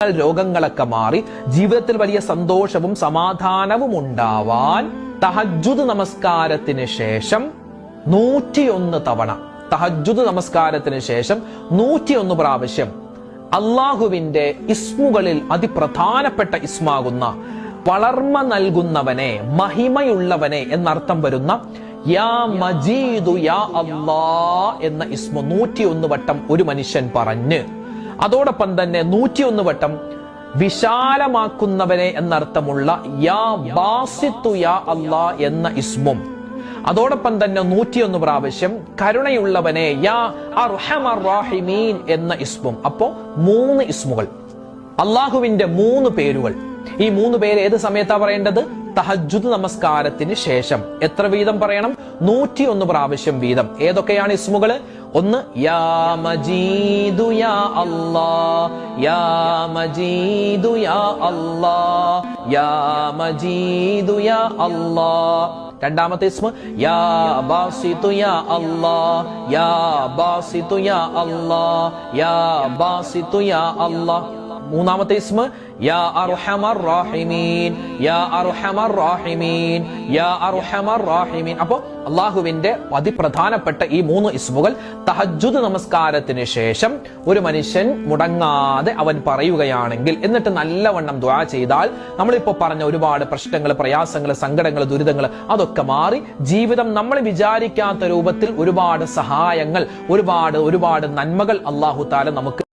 രോഗങ്ങളൊക്കെ മാറി ജീവിതത്തിൽ വലിയ സന്തോഷവും സമാധാനവും ഉണ്ടാവാൻ തഹജ്ജുദ് നമസ്കാരത്തിന് ശേഷം 101 തവണ തഹജ്ജുദ് നമസ്കാരത്തിന് ശേഷം 101 പ്രാവശ്യം അള്ളാഹുവിന്റെ ഇസ്മുകളിൽ അതിപ്രധാനപ്പെട്ട ഇസ്മാകുന്ന വളർമ നൽകുന്നവനെ, മഹിമയുള്ളവനെ എന്നർത്ഥം വരുന്ന യാ മജീദു യാ അല്ലാ എന്ന ഇസ്മു 101 വട്ടം ഒരു മനുഷ്യൻ പറഞ്ഞ്, അതോടൊപ്പം തന്നെ 101 വട്ടം വിശാലമാക്കുന്നവനെ എന്നർത്ഥമുള്ള യാ ബാസിത്തു യാ അല്ലാ എന്ന ഇസ്മും, അതോടൊപ്പം തന്നെ 101 പ്രാവശ്യം കരുണയുള്ളവനെ യാ അർഹമർ റഹീമീൻ എന്ന ഇസ്മും. അപ്പോ 3 ഇസ്മുകൾ, അള്ളാഹുവിന്റെ 3 പേരുകൾ. ഈ 3 പേര് ഏത് സമയത്താ പറയേണ്ടത്? തഹജ്ജുദ് നമസ്കാരത്തിന് ശേഷം. എത്ര വീതം പറയണം? 101 പ്രാവശ്യം വീതം. ഏതൊക്കെയാണ് ഇസ്മുകൾ? ഒന്ന് യാ മജീദു യാ അല്ലാ, യാ മജീദു യാ അല്ലാ, യാ മജീദു യാ അല്ലാ. രണ്ടാമത്തെ ഇസ്മ യാ ബാസിത്തു യാ അല്ലാ, യാ ബാസിത്തു യാ അല്ലാ, യാ ബാസിത്തു യാ അല്ലാ. മൂന്നാമത്തെ ഇസ്മ യാ അർഹമർ റഹീമീൻ, യാ അർഹമർ റഹീമീൻ, യാ അർഹമർ റഹീമീൻ. അപ്പോ അള്ളാഹുവിന്റെ അതിപ്രധാനപ്പെട്ട ഈ 3 ഇസ്മുകൾ തഹജ്ജുദ് നമസ്കാരത്തിന് ശേഷം ഒരു മനുഷ്യൻ മുടങ്ങാതെ അവൻ പറയുകയാണെങ്കിൽ, എന്നിട്ട് നല്ലവണ്ണം ദുആ ചെയ്താൽ നമ്മളിപ്പോ പറഞ്ഞ ഒരുപാട് പ്രശ്നങ്ങൾ, പ്രയാസങ്ങൾ, സങ്കടങ്ങൾ, ദുരിതങ്ങൾ അതൊക്കെ മാറി ജീവിതം നമ്മൾ വിചാരിക്കാത്ത രൂപത്തിൽ ഒരുപാട് സഹായങ്ങൾ, ഒരുപാട് നന്മകൾ അല്ലാഹു തആല നമുക്ക്